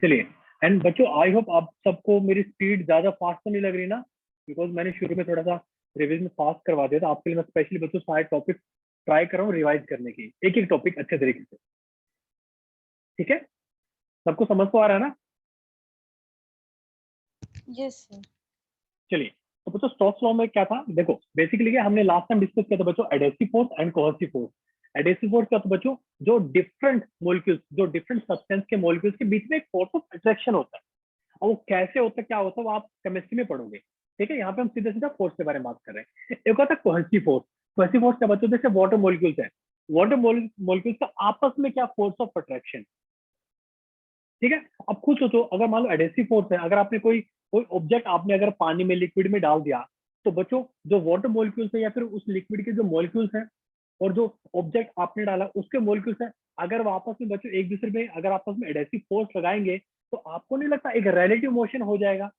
चलिए, एंड बच्चों I hope आप सबको मेरी स्पीड ज्यादा फास्ट तो नहीं लग रही ना, बिकॉज मैंने शुरू में थोड़ा सा रिविजन फास्ट करवा दिया था आपके लिए। मैं स्पेशली बच्चों सारे टॉपिक ट्राई कर रहा हूँ रिवाइज करने की, एक एक टॉपिक अच्छे तरीके से। ठीक है, सबको समझ तो आ रहा है ना? Yes sir. चलिए, तो बच्चों स्टोक्स लॉ में क्या था, देखो बेसिकली क्या हमने लास्ट टाइम डिस्कस किया था बच्चों, adhesive force and cohesive force. Adhesive force क्या था बच्चों, जो डिफरेंट मॉलिक्यूल्स, जो डिफरेंट सब्सटेंस के मॉलिक्यूल्स के बीच में एक फोर्स ऑफ अट्रैक्शन होता है, और वो कैसे होता है, क्या होता है, वो आप केमिस्ट्री में पढ़ोगे। ठीक है, यहाँ पे हम सीधा सीधा फोर्स के बारे में बात कर रहे हैं। एक होता है कोहेसिव फोर्स। कोहेसिव फोर्स क्या बच्चों, जैसे वाटर मॉलिक्यूल्स है, वाटर मॉलिक्यूल्स का आपस में क्या फोर्स ऑफ अट्रैक्शन। ठीक है, अब खुद सोचो, अगर मान लो एडेसिव फोर्स है, अगर आपने कोई कोई ऑब्जेक्ट आपने अगर पानी में लिक्विड में डाल दिया, तो बच्चों जो वाटर मॉलिक्यूल्स है या फिर उस लिक्विड के जो मॉलिक्यूल्स हैं और जो ऑब्जेक्ट आपने डाला उसके मॉलिक्यूल्स है, अगर वो आपस में बच्चों एक दूसरे में अगर आपस में एडेसिव फोर्स लगाएंगे, तो आपको नहीं लगता एक रिलेटिव मोशन हो जाएगा?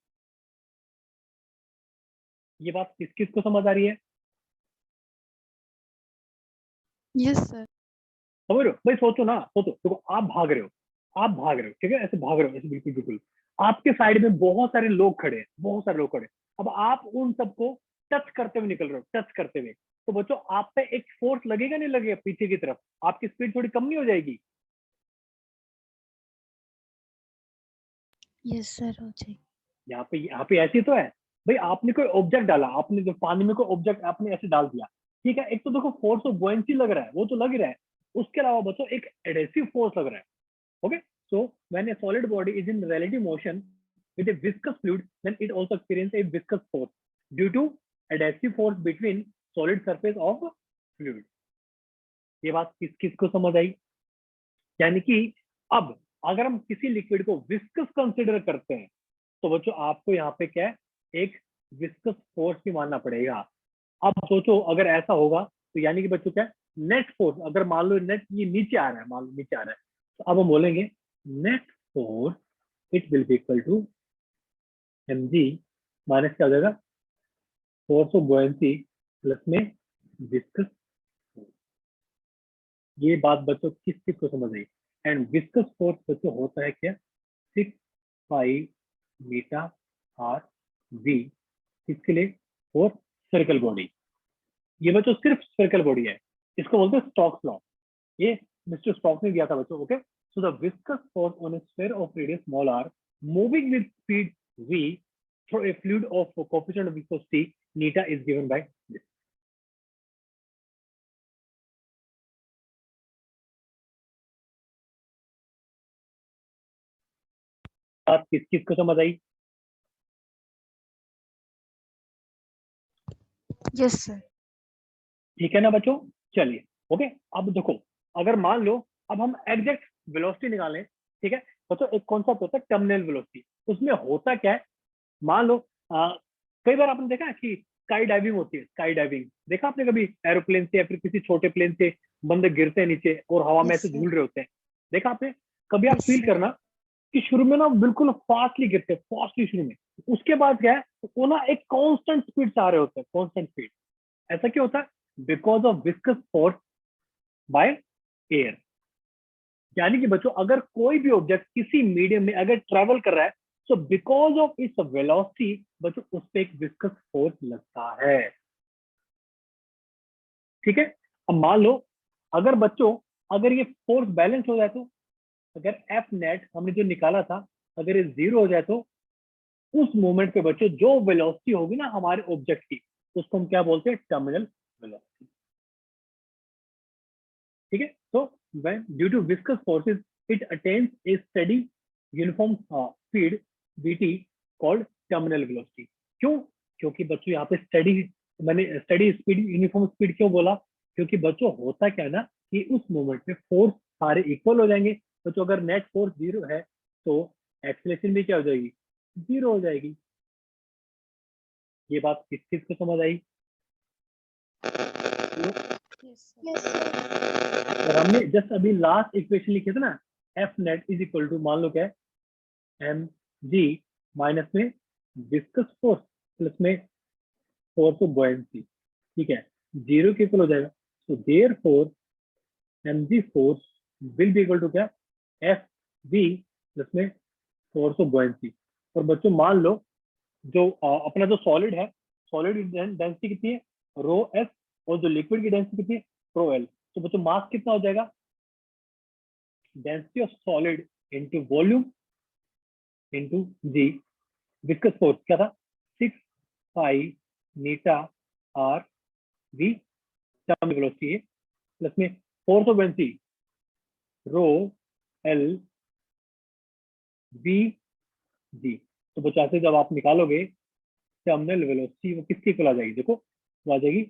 ये बात किस किस को समझ आ रही है? Yes sir. समझ रहे हो भाई? सोचो ना, सोचो, देखो आप भाग रहे हो, आप भाग रहे हो, ठीक है, ऐसे भाग रहे हो, ऐसे बिल्कुल बिल्कुल। आपके साइड में बहुत सारे लोग खड़े हैं, बहुत सारे लोग खड़े हैं। अब आप उन सबको टच करते हुए निकल रहे हो, टच करते हुए, तो बच्चों आप पे एक फोर्स लगेगा नहीं लगेगा पीछे की तरफ? आपकी स्पीड थोड़ी कम नहीं हो जाएगी? यस सर, हो जाएगी। यहाँ पे ऐसी तो है भाई, आपने कोई ऑब्जेक्ट डाला, आपने जो पानी में कोई ऑब्जेक्ट आपने ऐसे डाल दिया, ठीक है, एक तो देखो फोर्स ऑफ बुओयेंसी लग रहा है, वो तो लग ही रहा है। उसके अलावा बच्चों एक एडेसिव फोर्स लग रहा है। Okay, so when a solid body is in relative motion with a viscous fluid, then it also experiences a viscous force due to adhesive force between solid surface of fluid. ये बात किस किस को समझ आई? यानी कि अब अगर हम किसी लिक्विड को विस्कस कंसिडर करते हैं, तो बच्चों आपको यहाँ पे क्या है, एक विस्कस फोर्स भी मानना पड़ेगा। अब सोचो अगर ऐसा होगा, तो यानी कि बच्चों क्या है, नेट फोर्स, अगर मान लो नेट ये नीचे आ रहा है, मान लो नीचे आ रहा है, तो अब हम बोलेंगे net force it will be equal to M G minus क्या हो जाएगा, फोर्स ऑफ बुओयेंसी प्लस में विस्कस फोर्स। ये बात बच्चों किस किस को समझ आई? एंड विस्कस फोर्स बच्चों होता है क्या, 6 पाई मीटा आर वी, किसके लिए, फॉर सर्कल बॉडी। ये बच्चों सिर्फ सर्कल बॉडी है, इसको बोलते हैं स्टोक्स लॉ। ये मिस्टर स्टोक्स ने दिया था बच्चों। Okay, so the viscous force on a sphere of radius small r moving with speed v through a fluid of coefficient of viscosity neta is given by this. बात किस किस को समझ आई? Yes sir. ठीक है ना बच्चों? चलिए, ओके, अब देखो, अगर मान लो अब हम एग्जैक्ट वेलोसिटी निकालें, ठीक है बच्चों, एक कॉन्सेप्ट होता है टर्मिनल वेलोसिटी। उसमें होता क्या है, मान लो कई बार आपने देखा है कि स्काई डाइविंग होती है, स्काई डाइविंग देखा आपने कभी? एरोप्लेन से या फिर किसी छोटे प्लेन से बंदे गिरते हैं नीचे और हवा में यस ऐसे सर। झूल रहे होते हैं, देखा आपने? कभी आप यस फील सर। करना कि शुरू में ना बिल्कुल फास्टली गिरते हैं, फास्टली शुरू में, उसके बाद क्या है, वो ना एक कांस्टेंट स्पीड से आ रहे होते हैं, कांस्टेंट स्पीड। ऐसा क्यों होता है? Because of viscous force by air. यानी कि बच्चों अगर कोई भी ऑब्जेक्ट किसी मीडियम में अगर ट्रेवल कर रहा है, so because of its velocity बच्चों उस पर एक विस्कस फोर्स लगता है। ठीक है, अब मान लो अगर बच्चों अगर ये फोर्स बैलेंस हो जाए, तो अगर एफ नेट हमने जो निकाला था अगर ये जीरो हो जाए, तो उस मोमेंट पे बच्चों जो वेलोसिटी होगी ना हमारे ऑब्जेक्ट की, उसको हम क्या बोलते हैं, टर्मिनल वेलोसिटी। ठीक है, तो when due to viscous forces it attains a steady uniform speed vt called terminal velocity। क्यों? क्योंकि बच्चों यहाँ पे स्टडी, मैंने स्टडी स्पीड यूनिफॉर्म स्पीड क्यों बोला? क्योंकि बच्चों होता क्या है ना कि उस मोमेंट में फोर्स सारे इक्वल हो जाएंगे। बच्चों अगर नेट फोर्स जीरो है, तो एक्सेलरेशन भी क्या हो जाएगी, जीरो हो जाएगी। ये बात किस किस को समझ आई? Yes sir. और हमने जस्ट अभी लास्ट इक्वेशन लिखे थे ना, F net is equal to मान लो क्या है, एम जी माइनस में विस्कस फोर्स प्लस में फोर्स ऑफ बुओयेंसी। ठीक है, जीरो के इक्वल हो जाएगा। तो therefore M G force will be equal to क्या, एफ बी प्लस में फोर्स ऑफ बुएंसी। और बच्चों मान लो जो अपना जो सॉलिड है, सॉलिड डेंसिटी कितनी है, रो एस, और जो लिक्विड की डेंसिटी कितनी है, रो एल। तो बच्चों मास कितना हो जाएगा, density of solid into volume into g. Viscous force क्या था, 6 pi eta r v, term velocity है, प्लस में force of buoyancy rho l v g. तो बच्चों ऐसे जब आप निकालोगे टर्मिनल वेलोसिटी वो किसकी इक्वल आ जाएगी, देखो वो आ जाएगी।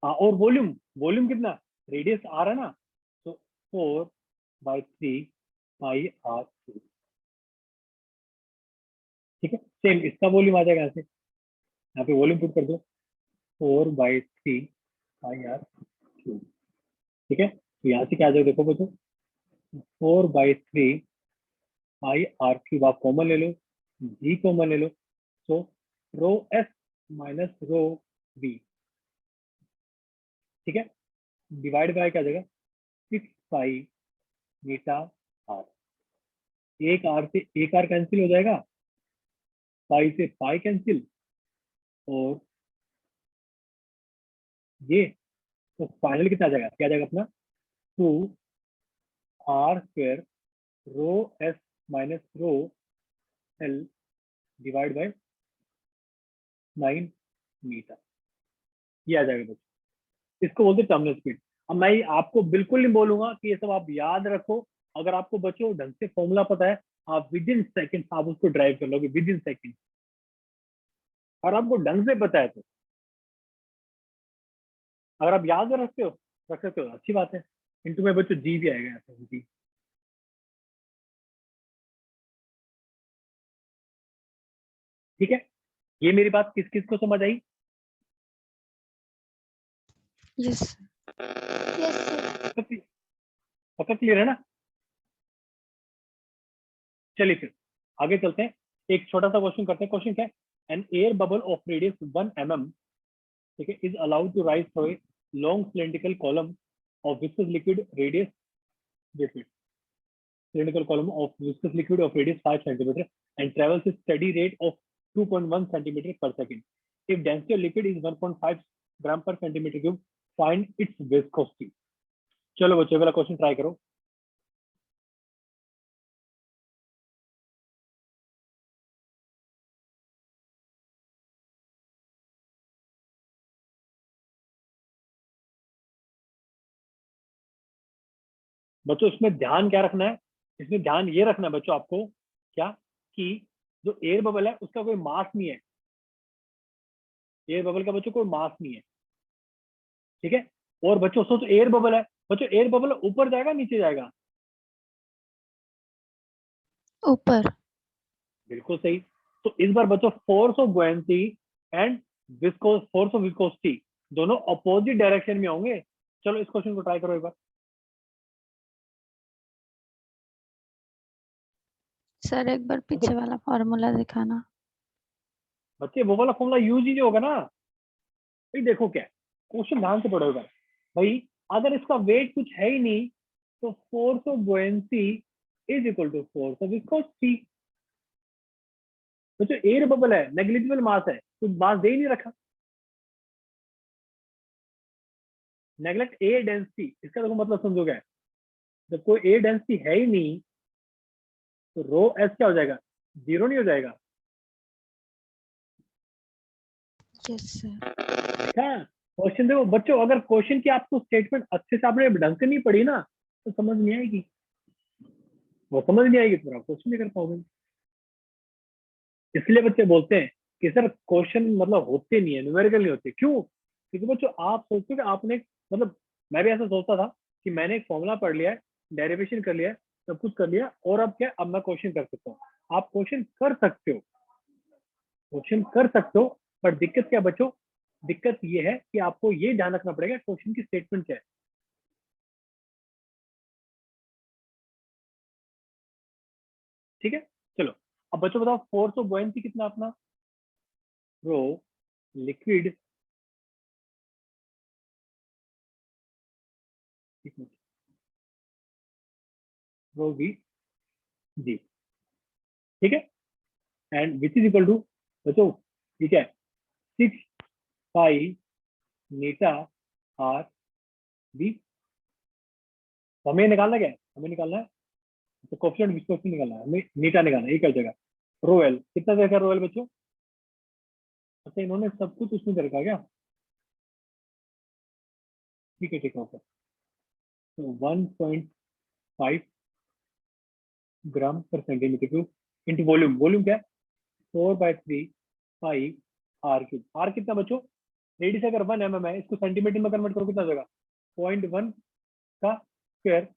हाँ, और वॉल्यूम, वॉल्यूम कितना, रेडियस आर है ना, तो 4/3 पाई आर। ठीक है, सेम इसका वॉल्यूम आ जाएगा यहाँ से, यहाँ पे वॉल्यूम पुट कर दो, 4/3 पाई आर। ठीक है, तो यहाँ से क्या आ जाएगा देखो बच्चों, 4/3 पाई आर आप कॉमन ले लो, जी कॉमन ले लो, तो रो एस माइनस रो वी। ठीक है, डिवाइड बाय क्या आ जाएगा, 6 पाई मीटा आर। एक आर से एक आर कैंसिल हो जाएगा, पाई से पाई कैंसिल, और ये, तो फाइनल कितना आ जाएगा, क्या आ जाएगा अपना, 2 r² rho S minus rho L divide by 9 metre. ये आ जाएगा बच्चों, इसको बोलते हैं टर्मिनल स्पीड। अब मैं आपको बिल्कुल नहीं बोलूंगा कि ये सब आप याद रखो, अगर आपको बच्चों ढंग से फॉर्मूला पता है, आप विद इन सेकेंड आप उसको ड्राइव कर लोगे, विद इन सेकेंड, और आपको ढंग से पता है तो। अगर आप याद रखते हो, रख सकते हो, अच्छी बात है। इंटू में बच्चों जी भी आएगा यहाँ पे, जी। ठीक है, ये मेरी बात किस किस को समझ आई, Yes, sir. Yes, sir. पक्का क्लियर है ना। चलिए फिर आगे चलते हैं, एक छोटा सा क्वेश्चन करते हैं। क्वेश्चन क्या है, an air bubble of radius 1 mm, ठीक है, is allowed to rise through a long cylindrical column of viscous liquid radius, cylindrical column of viscous liquid of radius 5 centimeter and travels a steady rate of 2.1 centimeter per second. If density of liquid is 1.5 gram per centimeter cube, find its viscosity. चलो बच्चों अगला question try करो। बच्चों इसमें ध्यान क्या रखना है, इसमें ध्यान ये रखना है बच्चों आपको, क्या कि जो एयर बबल है उसका कोई मास नहीं है, एयर बबल का बच्चों कोई मास नहीं है। ठीक है, और बच्चों सोचो एयर बबल है, बच्चों एयर बबल ऊपर जाएगा नीचे जाएगा, ऊपर। बिल्कुल सही। तो इस बार बच्चों force of buoyancy and force of viscosity दोनों अपोजिट डायरेक्शन में होंगे। चलो इस क्वेश्चन को ट्राई करो एक बार। सर एक बार पीछे वाला फॉर्मूला दिखाना। बच्चे वो वाला फॉर्मूला यूज ही होगा ना, भाई देखो क्या क्वेश्चन ध्यान से पढ़ोगा भाई, अगर इसका वेट कुछ है ही नहीं, तो force of buoyancy is equal to force of viscosity. तो जो एयर बबल है नेग्लिजिबल मास है, तो मास दे ही नहीं रखा, नेग्लेक्ट एयर डेंसिटी, इसका देखो मतलब समझोगे, जब कोई एयर डेंसिटी है ही नहीं, तो रो एस क्या हो जाएगा, जीरो नहीं हो जाएगा। Yes sir. देखा, क्वेश्चन देखो बच्चों, अगर क्वेश्चन की आपको स्टेटमेंट अच्छे से आपने ढंग से नहीं पढ़ी ना, तो समझ नहीं आएगी, वो समझ नहीं आएगी तो आप क्वेश्चन नहीं कर पाओगे। इसलिए बच्चे बोलते हैं कि सर क्वेश्चन मतलब होते नहीं है, न्यूमेरिकल नहीं होते, क्यों, क्योंकि बच्चों आप सोचते हो कि आपने मतलब, मैं भी ऐसा सोचता था कि मैंने एक फॉर्मूला पढ़ लिया है, डेरिवेशन कर लिया है, सब कुछ कर लिया, और अब क्या, अब मैं क्वेश्चन कर सकता हूँ। आप क्वेश्चन कर सकते हो, क्वेश्चन कर सकते हो, पर दिक्कत क्या बच्चों, दिक्कत ये है कि आपको ये ध्यान रखना पड़ेगा क्वेश्चन की स्टेटमेंट क्या है। ठीक है, चलो अब बच्चों बताओ फोर्स ऑफ बुओयेंसी कितना अपना, रो लिक्विड, रो वी जी। ठीक है, and which is equal to बच्चों, ठीक है, 6 पाई नीटा आर बी। हमें निकालना क्या है, हमें निकालना है तो कोफिशिएंट विस्कोसिटी निकालना है, हमें नीटा निकालना है। ये क्या जगह रो एल कितना देखा रो एल बच्चों? अच्छा इन्होंने सब कुछ उसमें कर रखा क्या? ठीक है ठीक है ओके। तो 1.5 ग्राम पर centimetre cube into volume, volume क्या है 4/3 पाई आर क्यूब। आर कितना बच्चों? रेडियस अगर 1 mm है, इसको सेंटीमीटर में कन्वर्ट करो कितना जगह 0.1 का स्क्वायर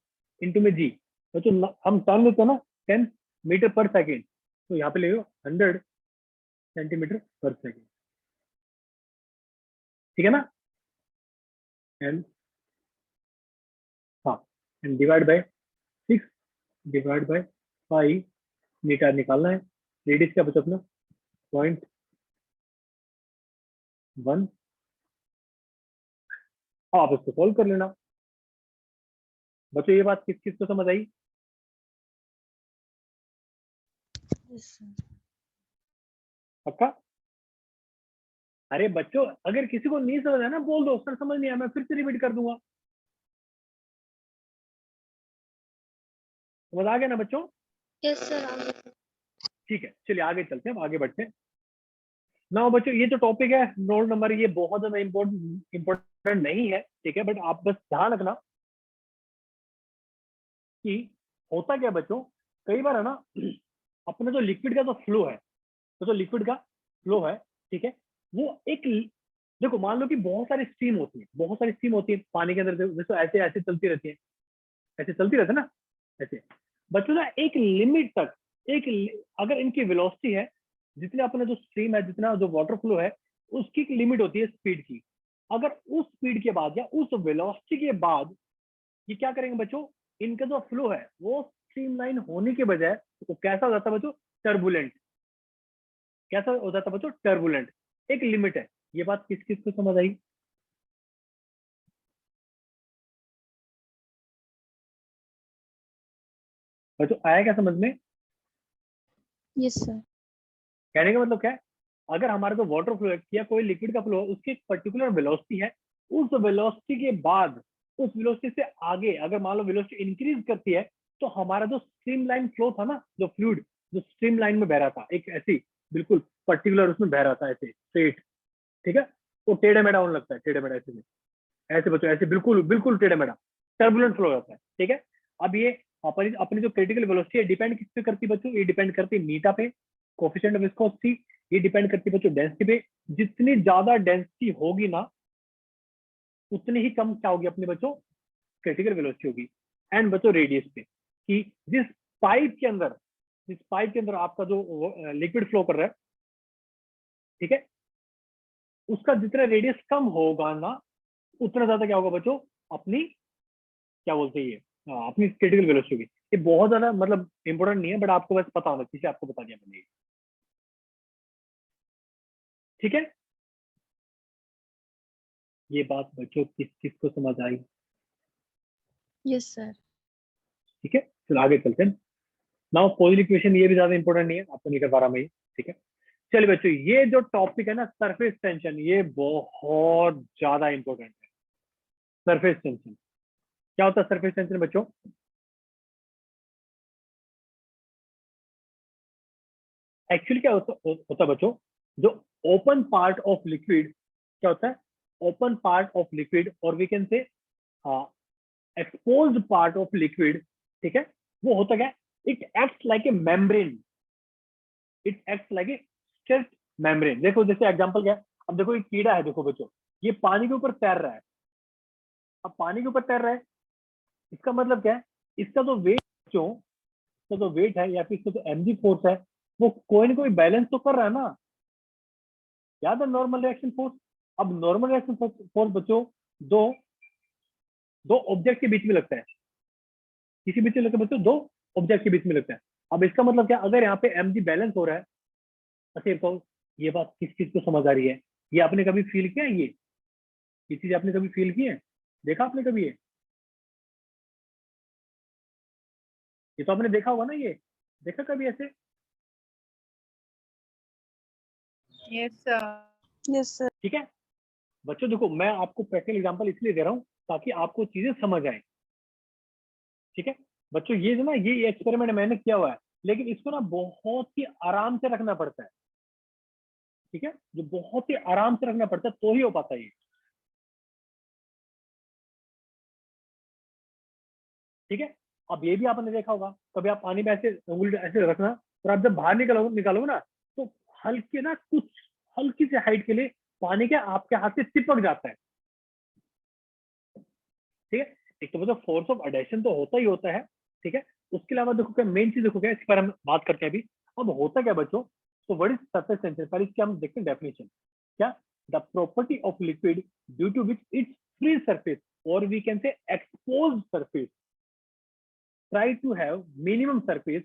इंटू में जी। बच्चों हम टर्न लेते हैं ना 10 मीटर पर सेकेंड, तो यहाँ पे ले लो 100 सेंटीमीटर पर सेकेंड, ठीक है ना। एंड हाँ, and divide by 6 divide by pi metre निकालना है। रेडियस क्या बचा अपना 0.1। आप इसको सॉल्व कर लेना बच्चों। ये बात किस किस को समझ आई? Yes sir. पक्का? अरे बच्चों अगर किसी को नहीं समझ है ना बोल दो सर समझ नहीं आया, मैं फिर से रिपीट कर दूंगा। समझ आ गया ना बच्चों? यस सर आगे। ठीक है चलिए आगे चलते हैं, हम आगे बढ़ते हैं ना बच्चों। ये जो टॉपिक है रोल नंबर, ये बहुत ज्यादा इंपॉर्टेंट नहीं है, ठीक है, बट आप बस ध्यान रखना कि होता क्या बच्चों, कई बार है ना अपने जो लिक्विड का जो फ्लो है, तो जो लिक्विड का फ्लो है, ठीक है, वो एक देखो मान लो कि बहुत सारी स्ट्रीम होती है, बहुत सारी स्ट्रीम होती है पानी के अंदर, जैसे ऐसे ऐसे चलती रहती है, ऐसे चलती रहती है ना ऐसे। बच्चों ना एक लिमिट तक, अगर इनकी वेलोसिटी है, जितने अपने जो स्ट्रीम है, जितना जो वाटर फ्लो है, उसकी एक लिमिट होती है स्पीड की। अगर उस स्पीड के बाद या उस वेलोसिटी के बाद ये क्या करेंगे बच्चों, इनका जो फ्लो है वो स्ट्रीमलाइन होने के बजाय वो कैसा हो जाता है बच्चों, टर्बुलेंट। कैसा हो जाता है बच्चों, टर्बुलेंट। एक लिमिट है। ये बात किस किस को समझ आई? बच्चों आया क्या समझ में? Yes sir. कहने का मतलब क्या है, अगर हमारा जो वाटर फ्लो है या कोई लिक्विड का फ्लो है, उसकी एक पर्टिकुलर वेलोसिटी है, उस वेलोसिटी के बाद, उस वेलोसिटी से आगे अगर मान लो वेलोसिटी इंक्रीज करती है, तो हमारा जो स्ट्रीमलाइन फ्लो था ना, जो फ्लूइड जो स्ट्रीमलाइन में बह रहा था, एक ऐसी बिल्कुल पर्टिकुलर उसमें बह रहा था ऐसे स्ट्रेट, ठीक है, वो टेढ़े मेढ़ा होने लगता है, टेढ़े मेढ़ा ऐसे ऐसे बच्चों, ऐसे बिल्कुल बिल्कुल टेढ़े मेढ़ा टर्बुलेंट फ्लो होता है, ठीक है। अब ये अपनी अपनी जो क्रिटिकल वेलोसिटी है डिपेंड किस पे करती है बच्चों, ये डिपेंड करती है मीटा पे, कोफिशिएंट ऑफ विस्कोसिटी, ये डिपेंड करती है बच्चों डेंसिटी पे। जितनी ज्यादा डेंसिटी होगी ना, उतनी ही कम क्या होगी अपने बच्चों, क्रिटिकल वेलोसिटी होगी। एंड बच्चों रेडियस पे, कि जिस पाइप के अंदर आपका जो लिक्विड फ्लो कर रहा है, ठीक है, उसका जितना रेडियस कम होगा ना, उतना ज्यादा क्या होगा बच्चों, अपनी क्या बोलते हैं ये, अपनी क्रिटिकल वेलोसिटी होगी। ये बहुत ज्यादा मतलब इंपॉर्टेंट नहीं है, बट आपको बस पता होना चाहिए, आपको बता दिया मैंने, ठीक है। ये बात बच्चों किस किस को समझ आई? Yes sir. ठीक है चलो आगे चलते हैं। नाउ पॉजिटिव इक्वेशन, ये भी ज्यादा इंपॉर्टेंट नहीं है, आपको नहीं कर पा रहा मैं ये, ठीक है। चलिए बच्चों ये जो टॉपिक है ना सरफेस टेंशन, ये बहुत ज्यादा इंपॉर्टेंट है। सरफेस टेंशन क्या होता है? सरफेस टेंशन बच्चों, एक्चुअली क्या होता है बच्चों, जो ओपन पार्ट ऑफ लिक्विड क्या होता है, ओपन पार्ट ऑफ लिक्विड, और we can say exposed part of liquid, ठीक है, वो होता क्या है, it acts like a membrane, it acts like a stretch membrane. देखो जैसे एग्जांपल क्या है, अब देखो एक कीड़ा है, देखो बच्चों ये पानी के ऊपर तैर रहा है, अब पानी के ऊपर तैर रहा है, इसका मतलब क्या है, इसका जो वेट जो इसका जो वेट है या फिर इसका जो एमजी फोर्स है, वो कोई ना कोई बैलेंस तो कर रहा है ना, याद है नॉर्मल रिएक्शन फोर्स। अब नॉर्मल रिएक्शन फोर्स बच्चों दो दो ऑब्जेक्ट के बीच में लगता है, किसी बीच में लगता है बच्चों, दो ऑब्जेक्ट के बीच में लगता है। अब इसका मतलब क्या, अगर यहाँ पे एमजी बैलेंस हो रहा है, अच्छा तो ये बात किस किस को समझ आ रही है? ये आपने कभी फील किया है? ये चीज आपने कभी फील की है? देखा आपने कभी ये तो आपने देखा होगा ना, ये देखा कभी ऐसे? Yes, sir. Yes, sir. ठीक है बच्चों, देखो मैं आपको प्रैक्टिकल एग्जांपल इसलिए दे रहा हूँ ताकि आपको चीजें समझ आए। ठीक है बच्चों, ये जो ना ये एक्सपेरिमेंट मैंने किया हुआ है, लेकिन इसको ना बहुत ही आराम से रखना पड़ता है। ठीक है, जो बहुत ही आराम से रखना पड़ता है तो ही हो पाता है ये। ठीक है, अब ये भी आपने देखा होगा, कभी आप पानी में ऐसे उंगली ऐसे रखना और आप जब बाहर निकालोगे ना, तो हल्के ना कुछ हल्की से हाइट के लिए पानी के आपके हाथ से चिपक जाता है। ठीक है, एक तो मतलब फोर्स ऑफ एडेशन तो होता ही होता है। ठीक है, उसके अलावा देखो क्या मेन चीज देखो क्या, इस पर हम बात करते हैं अभी। अब होता क्या बच्चों, तो व्हाट इज सरफेस टेंशन, पर इसकी हम देखते हैं डेफिनेशन। क्या, the property of liquid due to which it's free surface और we can say exposed surface try to have minimum surface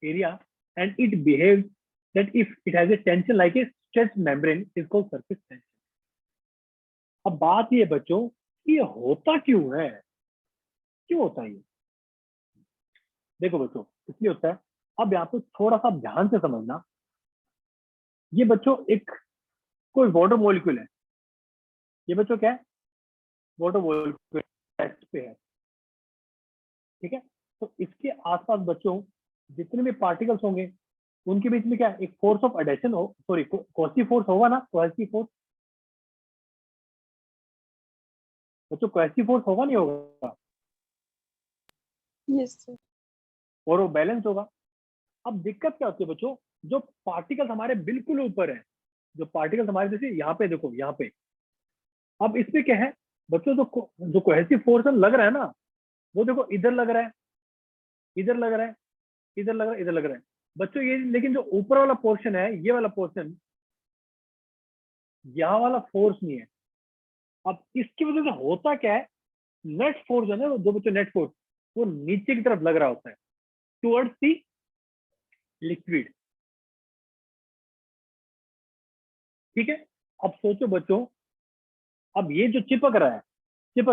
area and it behaves that if it has a tension like a stretched membrane is called surface tension। अब बात ये बच्चों, ये होता क्यों है, क्यों होता है ये? देखो बच्चों, इसलिए होता है, अब यहाँ पे थोड़ा सा ध्यान से समझना। ये बच्चों एक कोई वाटर मॉलिक्यूल है, ये बच्चों क्या है, वाटर मॉलिक्यूल टेस्ट पे है। ठीक है, तो इसके आसपास बच्चों जितने भी पार्टिकल्स होंगे उनके बीच में क्या एक फोर्स ऑफ एडेशन हो, सॉरी कोहेसिव फोर्स होगा ना, कोहेसिव फोर्स बच्चों, कोहेसिव फोर्स होगा नहीं होगा, Yes, sir. और वो बैलेंस होगा। अब दिक्कत क्या होती है बच्चों, जो पार्टिकल्स हमारे बिल्कुल ऊपर है, जो पार्टिकल्स हमारे जैसे यहाँ पे देखो, यहाँ पे, अब इसमें क्या है बच्चों, जो कोहेसिव फोर्स लग रहा है ना, वो देखो इधर लग रहा है, इधर लग रहा है, इधर लग रहा है, इधर लग रहा है बच्चों ये, लेकिन जो ऊपर वाला पोर्शन है, ये वाला पोर्शन, यहाँ वाला फोर्स नहीं है। अब इसकी वजह से होता क्या है, नेट फोर्स है ना, जो बच्चों नेट फोर्स वो नीचे की तरफ लग रहा होता है, टुवर्ड्स दी लिक्विड। ठीक है, अब सोचो बच्चों, अब ये जो चिपक रहा है, क्यों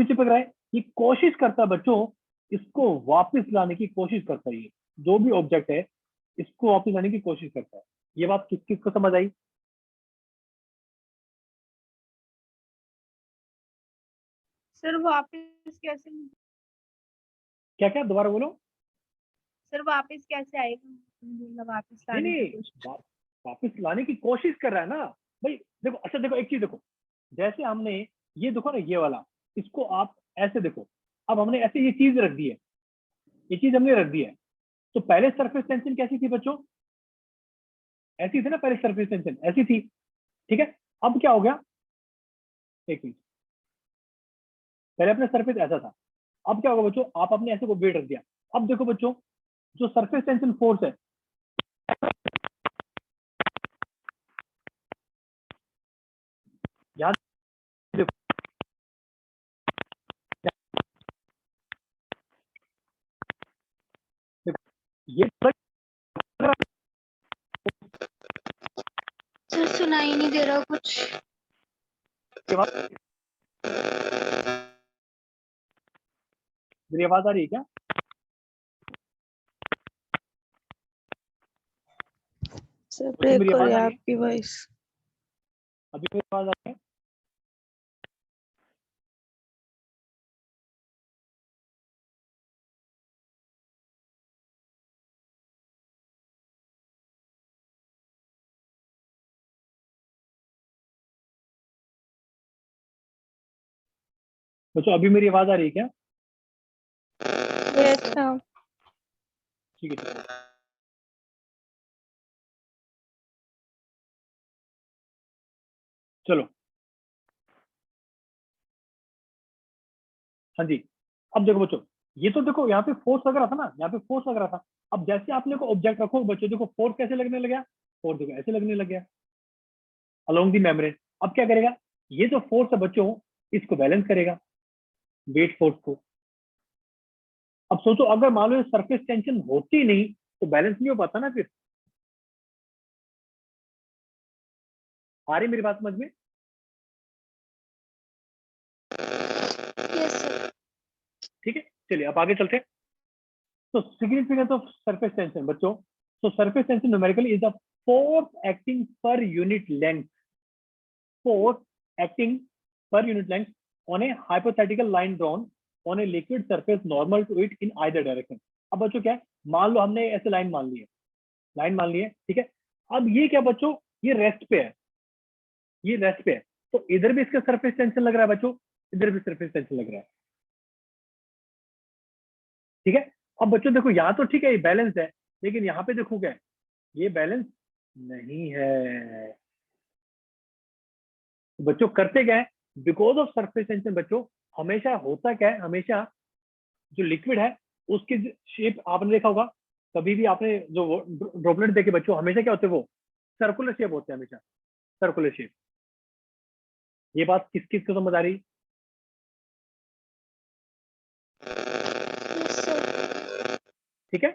चिपक रहा है, ये कोशिश करता है बच्चों, इसको वापस लाने की कोशिश करता है, ये जो भी ऑब्जेक्ट है इसको वापस लाने की कोशिश करता है। ये बात किस किस को समझ आई? सर वापस कैसे, क्या क्या दोबारा बोलो। सर वापस कैसे आएगा, मतलब वापस नहीं लाने की नहीं, कोशिश। वापस लाने की कोशिश कर रहा है ना भाई। देखो, अच्छा देखो एक चीज देखो, जैसे हमने ये देखो ना, ये वाला, इसको आप ऐसे देखो, अब हमने ऐसे ये चीज रख दी है, ये चीज हमने रख दी है, तो पहले सरफेस टेंशन कैसी थी बच्चों, ऐसी थी ना, पहले सरफेस टेंशन ऐसी थी। ठीक है, अब क्या हो गया, एक मिनट, पहले अपने सरफेस ऐसा था, अब क्या होगा बच्चों, आप अपने ऐसे को वेट रख दिया। अब देखो बच्चों, जो सरफेस टेंशन फोर्स है, याद देखो, ये सर सुनाई नहीं दे रहा कुछ। मेरी आवाज आ रही है क्या? सर बच्चों ब्रेक मेरी हो आवाज रही आ है रही है? आपकी वॉइस। अभी मेरी आवाज आ रही है? बच्चों अभी मेरी आवाज आ रही है क्या? Yes sir. ठीक है, ठीक है। चलो, हाँ जी, अब देखो बच्चों, ये तो देखो यहाँ पे फोर्स लग रहा था ना, यहाँ पे फोर्स लग रहा था। अब जैसे आपने को ऑब्जेक्ट रखो बच्चों, देखो फोर्स कैसे लगने लग गया, फोर्स देखो ऐसे लगने लग गया अलोंग दी मेम्ब्रेन। अब क्या करेगा, ये जो फोर्स है बच्चों, इसको बैलेंस करेगा, वेट फोर्स को। अब सोचो, अगर मान लो सरफेस टेंशन होती नहीं तो बैलेंस नहीं हो पाता ना फिर। आ रही मेरी बात समझ में? Yes sir. ठीक है, चलिए अब आगे चलते हैं। तो सिग्निफिकेंस ऑफ सरफेस टेंशन बच्चों, so surface tension numerically is the force acting per unit length, force acting per unit length on a hypothetical line drawn on a liquid surface normal to it in either direction. अब बच्चों क्या है, मान लो हमने ऐसे line मान ली है, ठीक है। अब ये क्या बच्चों, ये रेस्ट पे है, तो इधर भी इसका सरफेस टेंशन लग रहा है बच्चों, इधर भी सरफेस टेंशन लग रहा है, ठीक है। अब बच्चों देखो यहाँ तो ठीक है, ये बैलेंस है, लेकिन यहाँ पे देखो क्या है, ये बैलेंस नहीं है। तो बच्चों करते क्या है, बिकॉज ऑफ सरफेस टेंशन बच्चों हमेशा होता क्या है, हमेशा जो लिक्विड है उसकी शेप आपने देखा होगा, कभी भी आपने जो ड्रॉपलेट देखे बच्चों, हमेशा क्या होते हैं, वो सर्कुलर शेप होते हैं, हमेशा सर्कुलर शेप। ये बात किस किस को समझ आ रही? Yes, sir. ठीक है,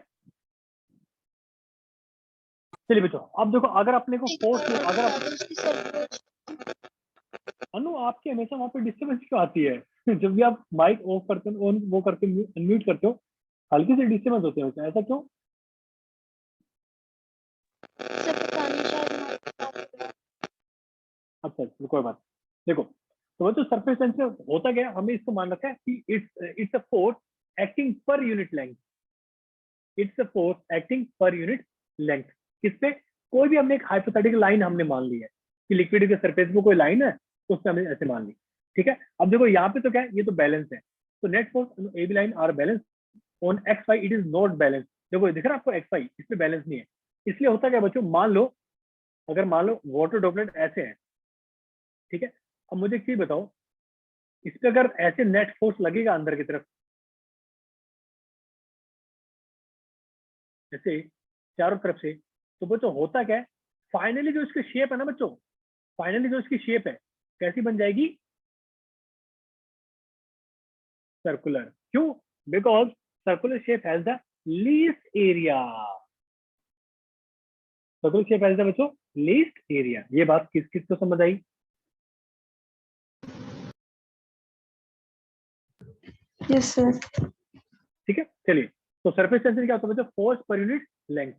चलिए बच्चों अब देखो, अगर अपने को फोर्स, अगर आप अनु आपकी हमेशा वहां पे डिस्टर्बेंस क्यों आती है? जब भी आप माइक ऑफ करते हो, ऑन वो करके अनम्यूट करते हो, हल्की सी डिस्टर्बेंस होते हैं, ऐसा क्यों? सर पता नहीं, शायद mic खराब हो गया। अच्छा चलो कोई बात नहीं। देखो तो वो तो सरफेस टेंशन होता क्या है, हमें इसको मान रखा है कि it's a force acting per unit length, it's a force acting per unit length. किस पे? कोई भी हमने एक हाइपोथेटिकल लाइन हमने मान ली है कि लिक्विड के सरफेस में कोई लाइन है, तो उससे हमने ऐसे मान ली, ठीक है। अब देखो यहाँ पे तो क्या है, ये तो बैलेंस है, तो net force A B line are balance on X Y, it is not balance. देखो दिख रहा है आपको एक्स वाई, इसमें बैलेंस नहीं है। इसलिए होता क्या बच्चों, मान लो अगर मान लो वाटर ड्रॉपलेट ऐसे है, ठीक है। अब मुझे एक चीज बताओ, इस पे अगर ऐसे नेट फोर्स लगेगा अंदर की तरफ, जैसे चारों तरफ से, तो बच्चों होता क्या है, फाइनली जो इसकी शेप है ना बच्चों, फाइनली जो इसकी शेप है कैसी बन जाएगी? सर्कुलर। क्यों? Because circular shape has the least area, circular shape has the बच्चों लीस्ट एरिया। ये बात किस किस को समझ आई? Yes, sir. ठीक है, चलिए। तो सरफेस टेंशन क्या होता है बच्चों? Force per unit length.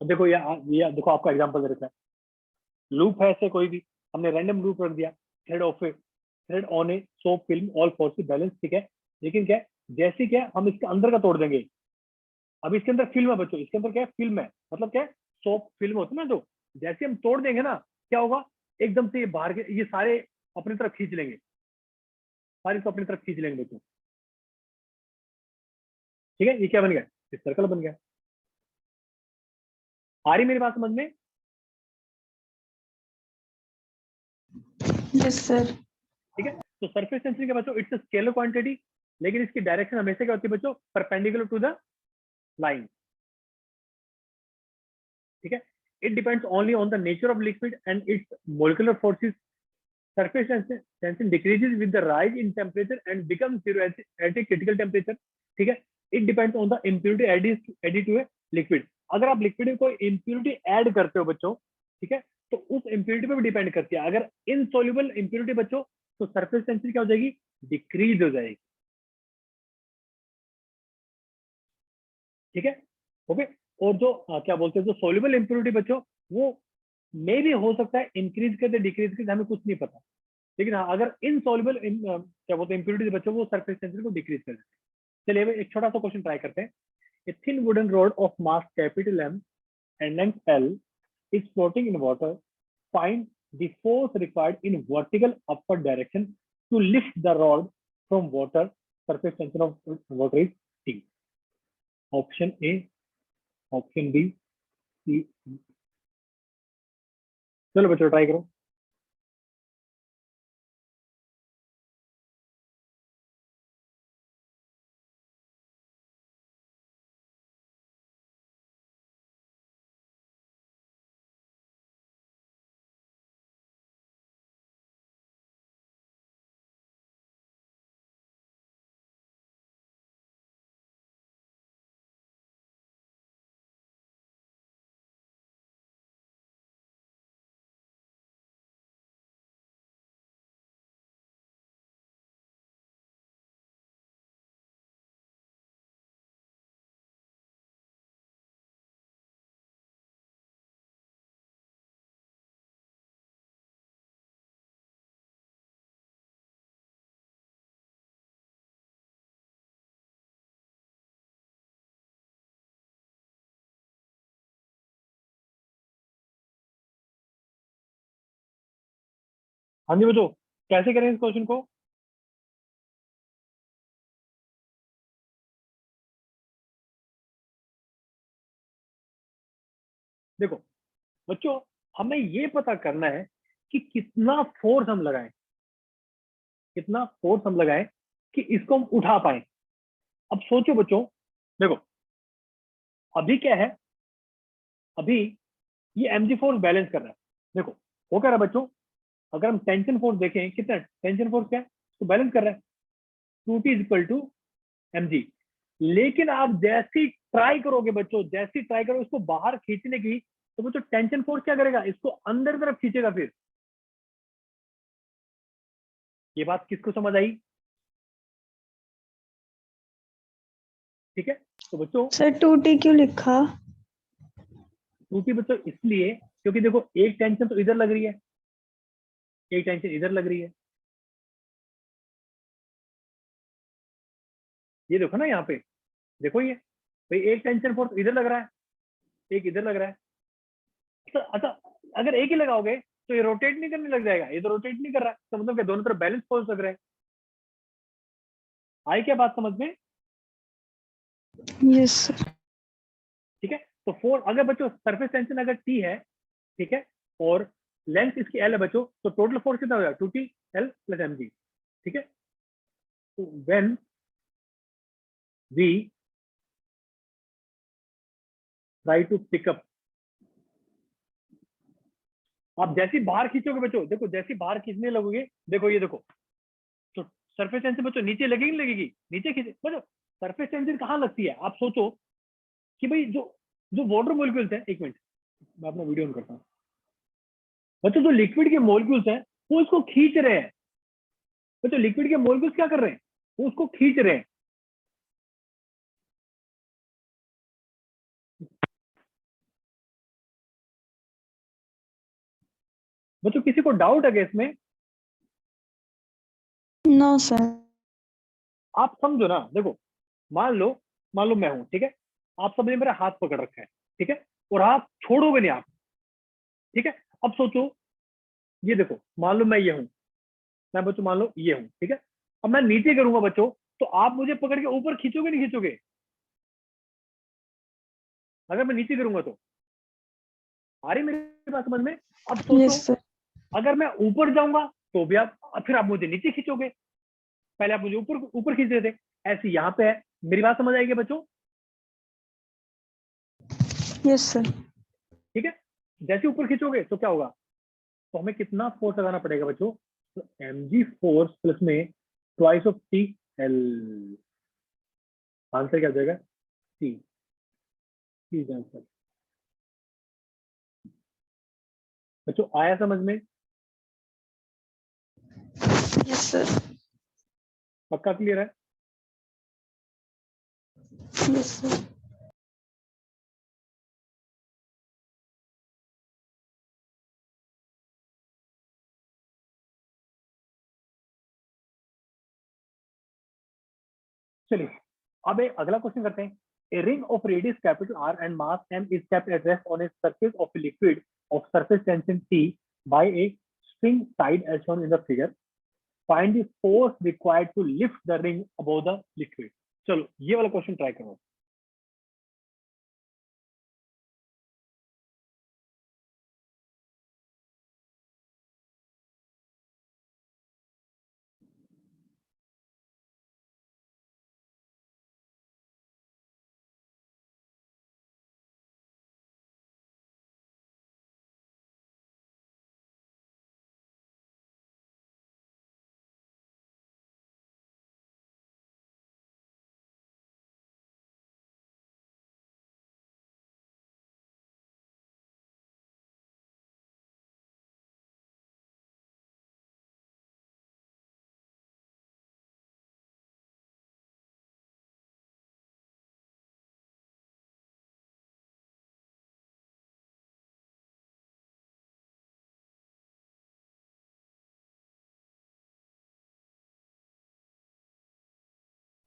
अब देखो ये देखो आपका एग्जांपल दे रखा है, लूप है ऐसे कोई भी, हमने रैंडम लूप रख दिया, thread on a soap film all force balance, ठीक है। लेकिन क्या है, जैसे क्या हम इसके अंदर का तोड़ देंगे, अब इसके अंदर फिल्म है बच्चों, इसके अंदर क्या है, फिल्म है, मतलब क्या है, सोप फिल्म होती है ना, जो जैसे हम तोड़ देंगे ना, क्या होगा, एकदम से ये बाहर के ये सारे अपनी तरफ खींच लेंगे, सारे को अपनी तरफ खींच लेंगे बच्चों, ठीक है। ये क्या बन गया? सर्कल बन गया। आ रही मेरी बात समझ में? Yes, sir. ठीक है। तो सरफेस टेंशन के बच्चों इट्स अ स्केलर क्वांटिटी, लेकिन इसकी डायरेक्शन हमेशा क्या होती है बच्चों? परपेंडिकुलर टू द लाइन, ठीक है। It depends only on the nature of liquid and its molecular forces. Surface tension decreases with the rise in temperature and becomes zero at a critical temperature, ठीक है। It depends on the impurity added to a liquid. अगर आप liquid में कोई impurity add करते हो बच्चों, ठीक है, तो उस इम्प्योरिटी पे भी डिपेंड करती है। अगर इनसॉल्युबल इम्प्योरिटी बच्चों, तो सरफेस टेंशन क्या हो जाएगी? डिक्रीज हो जाएगी, ठीक है, ओके। और जो क्या बोलते हैं, जो सोल्यूबल इम्प्योरिटी बच्चों, वो मे भी हो सकता है इंक्रीज करते डिक्रीज करते, हमें कुछ नहीं पता। लेकिन हाँ, अगर इनसॉल्युबल क्या बोलते हैं इम्प्योरिटीज बच्चों, वो सरफेस टेंशन को डिक्रीज कर देते हैं। चलिए अब एक छोटा सा क्वेश्चन ट्राई करते हैं। A thin wooden rod of mass capital M and length L is floating in water. Find the force required in vertical upward direction to lift the rod from water. Surface tension of water is T. Option A, option B, C. चलो बच्चों try करो। हाँ जी बच्चों, कैसे करें इस question को? देखो बच्चों, हमें ये पता करना है कि कितना फोर्स हम लगाएं, कितना फोर्स हम लगाएं कि इसको हम उठा पाए। अब सोचो बच्चों, देखो अभी क्या है, अभी ये mg फोर्स बैलेंस कर रहा है। देखो वो कह रहा है बच्चों, अगर हम टेंशन फोर्स देखें, कितना टेंशन फोर्स क्या है, तो बैलेंस कर रहा है 2t is equal to mg। लेकिन आप जैसी ट्राई करोगे बच्चों, जैसी ट्राई करोगे उसको बाहर खींचने की, तो बच्चों टेंशन फोर्स क्या करेगा, इसको अंदर की तरफ खींचेगा। फिर ये बात किसको समझ आई? ठीक है, तो बच्चों सर 2T क्यों लिखा? क्योंकि बच्चों इसलिए, क्योंकि देखो एक टेंशन तो इधर लग रही है, एक टेंशन इधर लग रही है। ये देखो ना यहाँ पे, देखो ये भाई, एक टेंशन फोर्स इधर लग रहा है, एक इधर लग रहा है। अच्छा, अगर एक ही लगाओगे तो ये रोटेट नहीं करने लग जाएगा, ये तो रोटेट नहीं कर रहा है, तो मतलब क्या दोनों तरफ बैलेंस फोर्स लग रहा है। आई क्या बात समझ में? Yes sir. ठीक है, तो फोर अगर बच्चों सरफेस टेंशन अगर टी है, ठीक है, और लेंथ इसकी एल है बच्चों, तो टोटल फोर्स कितना हो जाएगा, 2t L + mg। ठीक है, तो when we try to pick up, आप जैसी बाहर खींचोगे बच्चों, देखो जैसी बाहर खींचने लगोगे, देखो ये देखो, तो सरफेस टेंशन बच्चों नीचे लगेगी नहीं लगेगी, नीचे खींचे बच्चों। सरफेस टेंशन कहाँ लगती है, आप सोचो कि भाई जो जो वाटर मॉलिक्यूल्स हैं, एक मिनट मैं अपना वीडियो ऑन करता हूँ। बच्चों जो लिक्विड के मॉलिक्यूल्स हैं वो इसको खींच रहे हैं। बच्चों लिक्विड के मॉलिक्यूल्स क्या कर रहे हैं, वो उसको खींच रहे हैं। बच्चों किसी को डाउट है क्या इसमें? No sir. आप समझो ना, देखो मान लो मैं हूं, ठीक है, आप सबने मेरा हाथ पकड़ रखा है, ठीक है, और आप छोड़ोगे नहीं आप। ठीक है, अब सोचो, ये देखो मान लो मैं ये हूं, मैं बच्चों मान लो ये हूं, ठीक है, अब मैं नीचे करूंगा बच्चों, तो आप मुझे पकड़ के ऊपर खींचोगे नहीं खींचोगे? अगर मैं नीचे करूंगा तो, आ रही मेरी बात समझ में? अब सोचो, यस सर। अगर मैं ऊपर जाऊंगा तो भी आप, फिर आप मुझे नीचे खींचोगे। पहले आप मुझे ऊपर ऊपर खींच रहे थे, ऐसे यहाँ पे है। मेरी बात समझ आएगी बच्चों? Yes sir. ठीक है, जैसे ऊपर खींचोगे तो क्या होगा, तो हमें कितना फोर्स लगाना पड़ेगा बच्चों, तो mg फोर्स प्लस में twice of T L. Answer क्या हो जाएगा, टी। T answer. बच्चों आया समझ में? Yes sir. पक्का क्लियर है? Yes sir. चलिए अब एक अगला क्वेश्चन करते हैं। A ring of radius capital R and mass m is kept at rest on a surface of a liquid of surface tension T by a string tied as shown in the figure. Find the force required to lift the ring above the liquid. चलो ये वाला question try करो।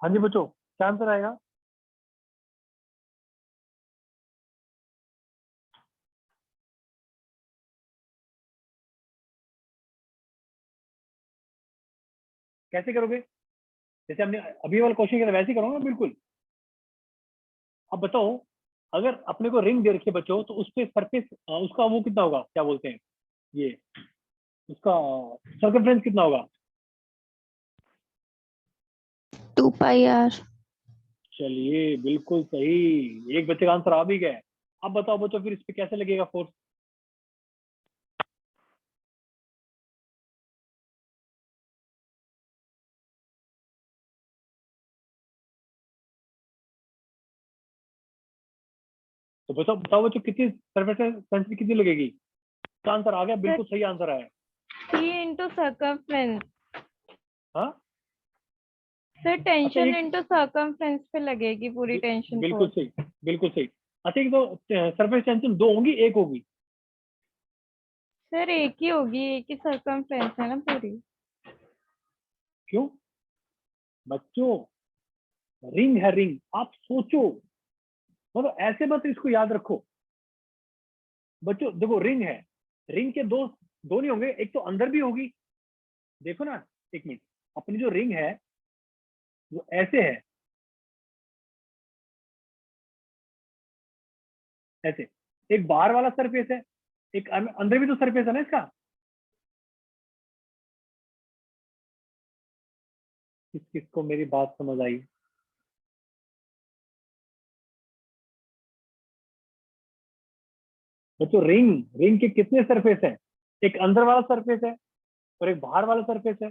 हाँ जी बच्चों, क्या answer आएगा? कैसे करोगे? जैसे हमने अभी वाला क्वेश्चन किया था वैसे ही करो ना बिल्कुल। अब बताओ, अगर अपने को रिंग दे रखी है बच्चों, तो उस पे सरफेस उसका वो कितना होगा, क्या बोलते हैं ये, उसका सर्कमफ्रेंस कितना होगा? 2πr। चलिए बिल्कुल सही, एक बच्चे का आंसर आ भी गया है। अब बताओ बच्चों, फिर इस पे कैसे लगेगा फोर्स? तो बताओ बताओ बच्चों, कितनी सरफेस टेंसिटी कितनी लगेगी? इसका आंसर आ गया, बिल्कुल सही आंसर आया। T into circumference। हाँ सर अच्छा, टेंशन एक इंटू सर्कमफ्रेंस पे लगेगी पूरी टेंशन बिल्कुल फोर्स। सही, बिल्कुल सही। अच्छा, एक तो सरफेस टेंशन दो होंगी, एक होगी? सर एक ही होगी, एक ही सर्कमफ्रेंस है ना पूरी। क्यों बच्चों? रिंग है रिंग, आप सोचो, मतलब ऐसे मत इसको याद रखो बच्चों। देखो रिंग है, रिंग के दो दो नहीं होंगे, एक तो अंदर भी होगी। देखो ना, एक मिनट, अपनी जो रिंग है वो ऐसे है, ऐसे। एक बाहर वाला सरफेस है, एक अंदर भी तो सरफेस है ना इसका। किस किसको मेरी बात समझ आई? बच्चों रिंग, रिंग के कितने सरफेस हैं? एक अंदर वाला सरफेस है और एक बाहर वाला सरफेस है।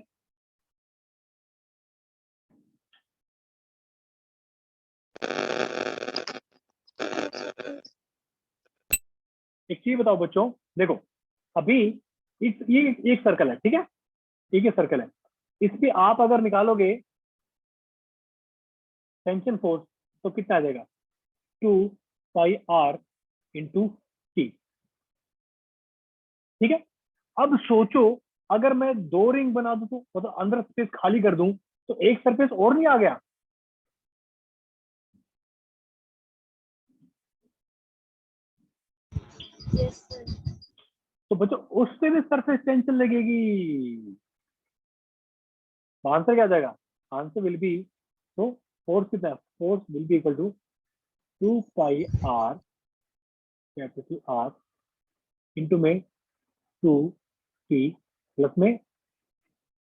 एक चीज बताओ बच्चों, देखो अभी ये एक सर्कल है, ठीक है, एक ही सर्कल है। इस पे आप अगर निकालोगे टेंशन फोर्स, तो कितना आ जाएगा? 2πr इंटू टी, ठीक है। अब सोचो, अगर मैं दो रिंग बना दूं, तो मतलब अंदर स्पेस खाली कर दूं, तो एक सरफेस और नहीं आ गया? Yes sir. तो बच्चों उस पे भी सरफेस टेंशन लगेगी। तो आंसर क्या आ जाएगा? आंसर विल बी, तो फोर्स कितना है? Force will be equal to 2πr capital R into में 2t प्लस में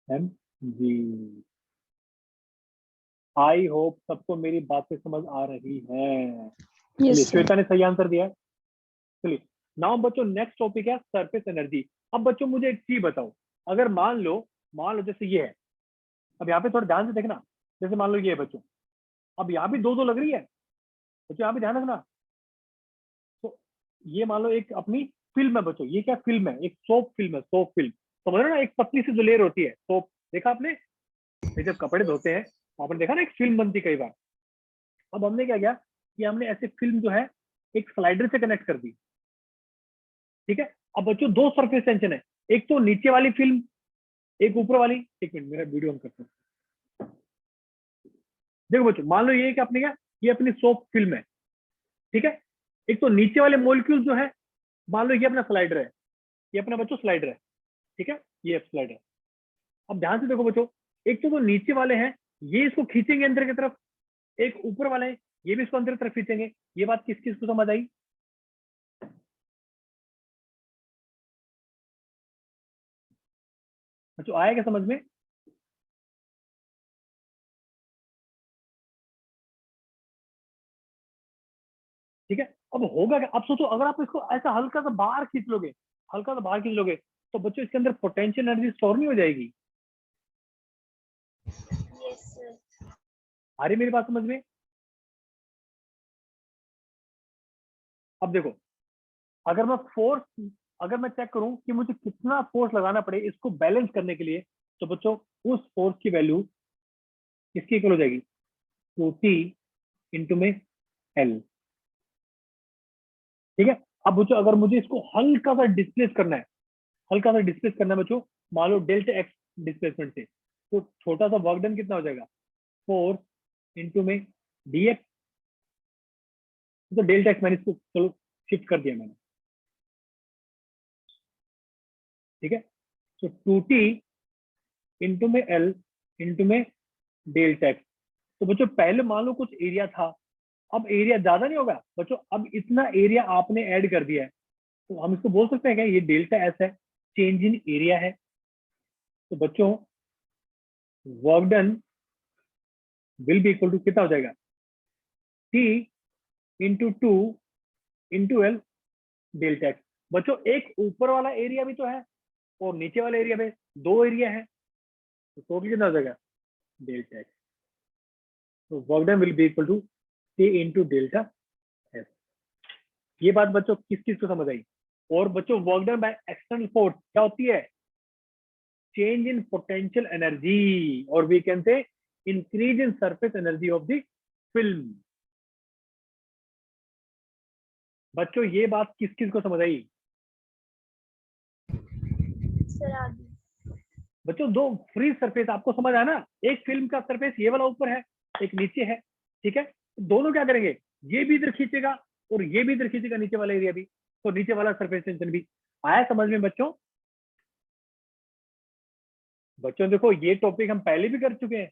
mg। आई होप सबको मेरी बातें समझ आ रही है। चलिए, Yes, sir. श्वेता ने सही आंसर दिया है। चलिए, नाउ बच्चों नेक्स्ट टॉपिक है सरफेस एनर्जी। अब बच्चों मुझे एक चीज बताओ, अगर मान लो जैसे ये है, अब यहाँ पे थोड़ा ध्यान से देखना, जैसे मान लो ये है बच्चों, अब यहाँ भी दो दो लग रही है बच्चों, यहाँ पे ध्यान रखना। तो ये मान लो एक अपनी फिल्म है बच्चों, ये क्या फिल्म है? एक सोप फिल्म है, सोप फिल्म, समझ रहे हो ना, एक पतली सी जो लेयर होती है सोप, देखा आपने? ये जब कपड़े धोते हैं आपने देखा ना, एक फिल्म बनती है कई बार। अब हमने क्या किया कि हमने ऐसे फिल्म जो है एक स्लाइडर से कनेक्ट कर दी, ठीक है। अब बच्चों दो सरफेस टेंशन है, एक तो नीचे वाली फिल्म, एक ऊपर वाली। एक मिनट, मेरा वीडियो ऑन करता हूँ। देखो बच्चों, मान लो ये कि अपने क्या, ये अपनी सोप फिल्म है, ठीक है। एक तो नीचे वाले मॉलिक्यूल जो है, मान लो ये अपना स्लाइडर है, ये अपना बच्चों स्लाइडर है, ठीक है, ये स्लाइडर। अब ध्यान से देखो बच्चों, एक तो जो नीचे वाले हैं ये इसको खींचेंगे अंदर की तरफ, एक ऊपर वाले हैं ये भी इसको अंदर की तरफ खींचेंगे। ये बात किस किस को समझ आई? बच्चों आया क्या समझ में? ठीक है। अब होगा क्या, अब सोचो, अगर आप इसको ऐसा हल्का सा बाहर खींच लोगे, हल्का सा बाहर खींच लोगे, तो बच्चों इसके अंदर पोटेंशियल एनर्जी स्टोर नहीं हो जाएगी? Yes sir. आ रही मेरी बात समझ में? अब देखो, अगर मैं फोर्स, अगर मैं चेक करूं कि मुझे कितना फोर्स लगाना पड़े इसको बैलेंस करने के लिए, तो बच्चों उस फोर्स की वैल्यू किसकी इक्वल हो जाएगी? 2t इंटू में एल, ठीक है। अब बच्चों अगर मुझे इसको हल्का सा डिस्प्लेस करना है, हल्का सा डिस्प्लेस करना है बच्चों, मान लो डेल्टा एक्स डिस्प्लेसमेंट से, तो छोटा सा वर्क डन कितना हो जाएगा? फोर्स इंटू में dx। तो डेल्टा एक्स मैंने इसको चलो शिफ्ट कर दिया मैंने, ठीक है। तो 2t इंटू में एल इनटू में डेल्टा एक्स। तो बच्चों पहले मान लो कुछ एरिया था, अब एरिया ज्यादा नहीं होगा बच्चों, अब इतना एरिया आपने ऐड कर दिया है, तो हम इसको बोल सकते हैं क्या, ये डेल्टा एस है, चेंज इन एरिया है। तो बच्चों work done will be equal to कितना हो जाएगा, T into two into L delta X. बच्चों एक ऊपर वाला एरिया भी तो है और नीचे वाला एरिया में 2 एरिया है, तो टोटल कितना हो जाएगा, डेल्टा एक्स। तो work done will be equal to T into delta S. ये बात बच्चों किस चीज को समझ आई। और बच्चों work done by external force क्या होती है, चेंज इन पोटेंशियल एनर्जी, और we can say increase in surface energy of the film. बच्चों ये बात किस किस को समझ आई। सर आगे। बच्चों दो फ्री सरफेस आपको समझ आया ना, एक फिल्म का सरफेस ये वाला ऊपर है, एक नीचे है, ठीक है। दोनों क्या करेंगे, ये भी इधर खींचेगा और ये भी इधर खींचेगा, नीचे वाला एरिया भी, तो नीचे वाला सरफेस टेंशन भी आया समझ में बच्चों। बच्चों देखो ये टॉपिक हम पहले भी कर चुके हैं,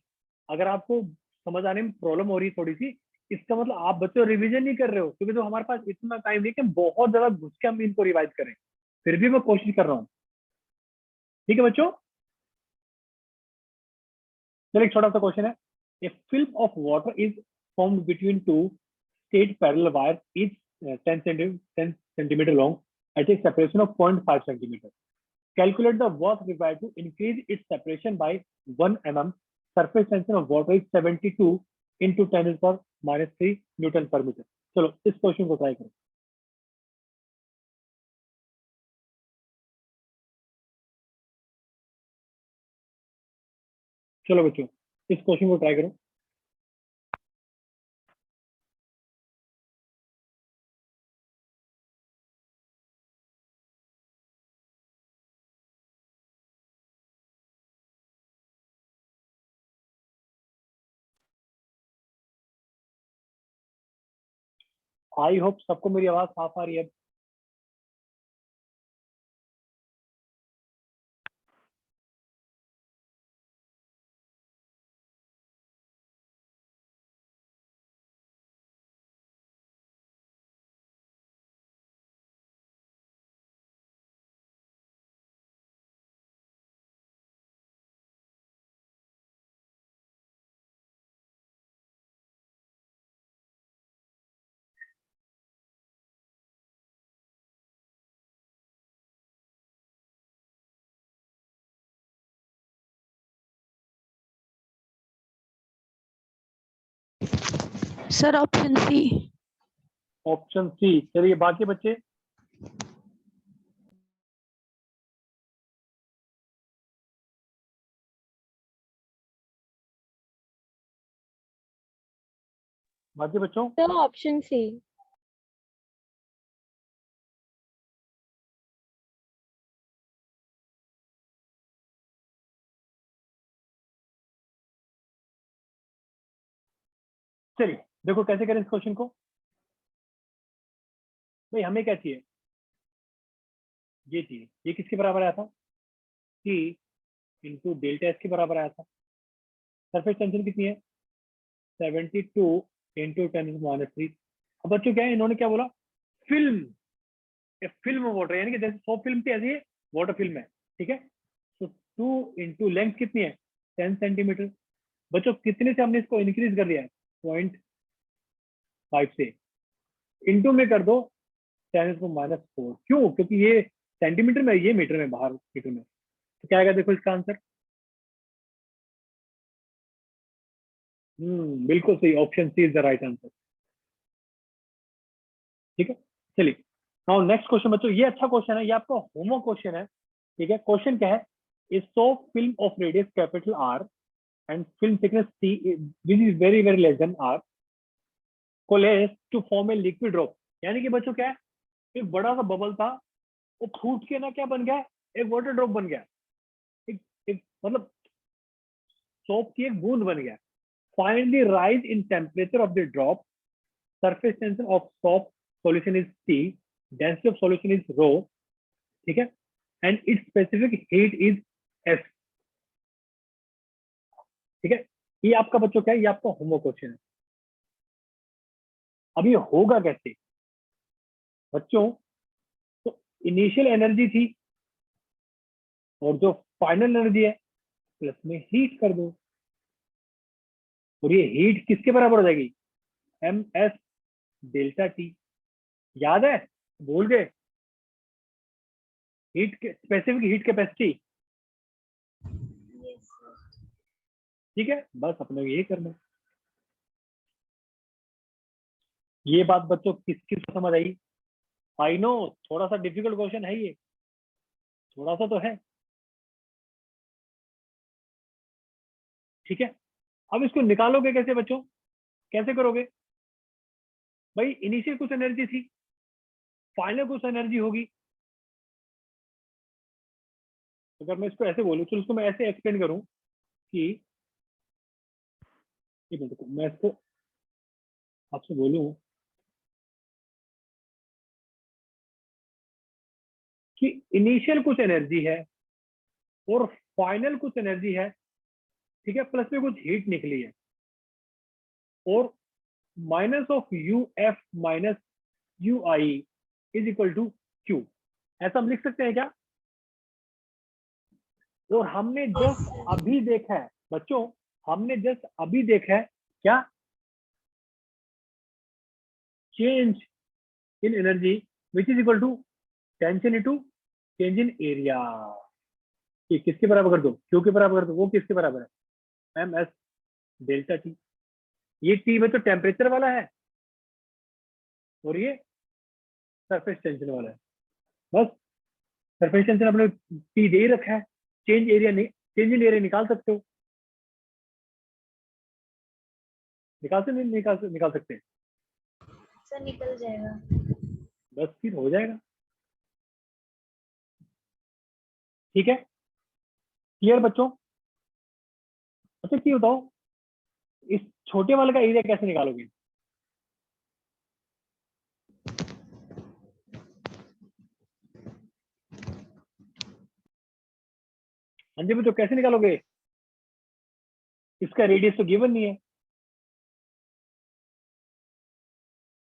अगर आपको समझ आने में प्रॉब्लम हो रही है थोड़ी सी, इसका मतलब आप बच्चों रिवीजन नहीं कर रहे हो, क्योंकि तो हमारे पास इतना टाइम नहीं कि हम बहुत ज्यादा घुस के हम इनको रिवाइज करें, फिर भी मैं कोशिश कर रहा हूँ, ठीक है बच्चों। चलिए एक छोटा सा क्वेश्चन है, a film of water is formed between two straight parallel wire each 10 centimetre long at a separation of 0.5 centimetre. Calculate the work required to increase its separation by 1 mm. Surface tension of water is 72 into 10 to the power minus 3 Newton per meter. चलो इस question को try करो। चलो बच्चों इस question को try करो। I hope सबको मेरी आवाज साफ आ रही है। Sir option C. Option C. चलिए बाकी बच्चे, बाकी बच्चों तो ऑप्शन सी। चलिए देखो कैसे करें इस क्वेश्चन को। भाई हमें क्या चाहिए, ये चाहिए, ये किसके बराबर आया था, टी इंटू डेल्टा एस के बराबर आया था। सरफेस टेंशन कितनी है, 72 इंटू 10⁻3। अब बच्चों क्या है, इन्होंने क्या बोला, फिल्म, फिल्म वाटर, यानी कि जैसे 100 फिल्म थी ऐसी वाटर फिल्म है, ठीक है। तो 2 इंटू लेंथ कितनी है, 10 सेंटीमीटर। बच्चों कितने से हमने इसको इंक्रीज कर दिया है, 0.5 से, इंटू में कर दो 10⁻⁴। क्यों, क्योंकि ये सेंटीमीटर में, ये मीटर में, बाहर मीटर में, तो क्या आएगा देखो इसका आंसर। बिल्कुल सही, option C is the right answer, ठीक है। चलिए नाउ नेक्स्ट क्वेश्चन बच्चों, ये अच्छा क्वेश्चन है, ये आपका होमवर्क क्वेश्चन है, ठीक है। क्वेश्चन क्या है, is so film of radius capital R and film thickness c which is very very less than R coalesce to form a liquid drop. यानी कि बच्चों क्या है, एक बड़ा सा बबल था, वो फूट के ना क्या बन गया, एक वाटर ड्रॉप बन गया, एक मतलब सोप की एक बूंद बन गया। Find the rise in temperature of the drop, surface tension of soap solution is T, density of solution is rho, ठीक है, and its specific heat is S। ठीक है, ये आपका बच्चों क्या है, ये आपका होमवर्क क्वेश्चन है। अब ये होगा कैसे बच्चों, तो इनिशियल एनर्जी थी और जो फाइनल एनर्जी है प्लस में हीट कर दो, और ये हीट किसके बराबर हो जाएगी, एम एस डेल्टा टी। याद है, भूल गए, heat specific heat capacity. Yes, sir. ठीक है, बस अपने को ये करना है। ये बात बच्चों किस किस को समझ आई? आई नो थोड़ा सा डिफिकल्ट क्वेश्चन है ये, थोड़ा सा तो है। ठीक है, अब इसको निकालोगे कैसे बच्चों, कैसे करोगे? भाई इनिशियल कुछ एनर्जी थी, फाइनल कुछ एनर्जी होगी। अगर मैं इसको ऐसे बोलूं, तो इसको मैं ऐसे एक्सप्लेन करूं कि एक मिनट, मैं इसको आपसे बोलूं कि इनिशियल कुछ एनर्जी है और फाइनल कुछ एनर्जी है, ठीक है, प्लस में कुछ हीट निकली है, और minus of U F minus U I is equal to Q, ऐसा हम लिख सकते हैं क्या? और हमने जस्ट अभी देखा है बच्चों, हमने जस्ट अभी देखा है क्या, change in energy which is equal to tension into change in area. ये किसके बराबर कर दो, क्यू के बराबर कर दो, वो किसके बराबर है, एम एस डेल्टा टी। ये टी में तो टेम्परेचर वाला है और ये सरफेस टेंशन वाला है। बस सरफेस टेंशन अपने टी दे ही रखा है, चेंज एरिया नहीं, चेंज इन एरिया निकाल सकते हो, निकाल से नहीं निकाल सकते, सर निकल जाएगा। बस फिर हो जाएगा। ठीक है, क्लियर बच्चों? अच्छा ये बताओ, इस छोटे वाले का एरिया कैसे निकालोगे? हाँ जी बच्चों, कैसे निकालोगे? इसका रेडियस तो गिवन नहीं है,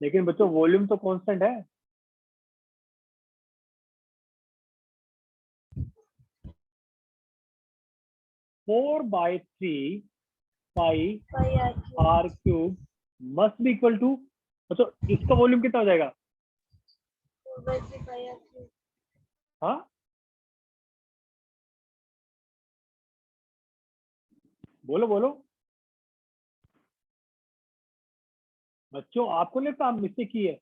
लेकिन बच्चों वॉल्यूम तो कांस्टेंट है। Four by three pi pi R cube R cube must be equal to, बच्चों इसका वॉल्यूम कितना हो जाएगा? 4/3 पाई आर क्यूब। हाँ बोलो बोलो बच्चों, आपको नहीं पता मिस्टेक की है।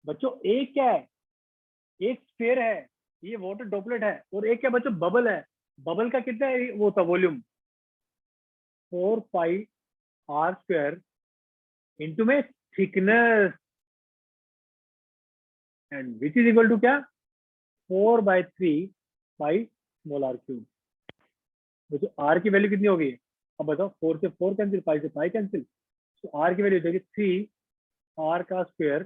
बच्चों एक क्या है, एक स्फीयर है, ये वाटर ड्रॉपलेट है, और एक क्या बच्चों, बबल है। बबल का कितना है वो था volume, 4 pi r square into में thickness, and which is equal to क्या, 4/3 पाई स्मॉल आर क्यूब। बच्चों आर की वैल्यू कितनी होगी? अब बताओ, 4 से 4 कैंसिल, पाई से पाई कैंसिल, तो आर की वैल्यू हो जाएगी 3 आर का स्क्वायर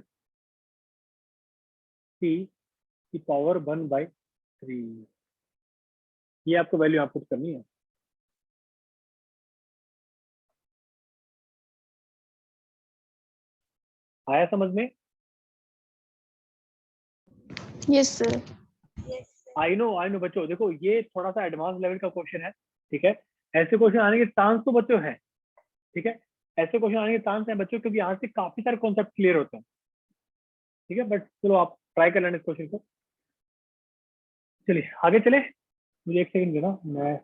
टी की पावर 1/3। ये आपको वैल्यू आप पुट करनी है। आया समझ में? Yes sir. Yes sir. I know बच्चों, देखो ये थोड़ा सा एडवांस लेवल का क्वेश्चन है। ठीक है, ऐसे क्वेश्चन आने के चांस तो बच्चों है। ठीक है, ऐसे क्वेश्चन आने के चांस है बच्चों, क्योंकि यहाँ से काफी सारे कॉन्सेप्ट क्लियर होते हैं। ठीक है, बट चलो आप ट्राई कर लेना इस क्वेश्चन को। चलिए आगे चले, मुझे एक सेकंड देना, मैं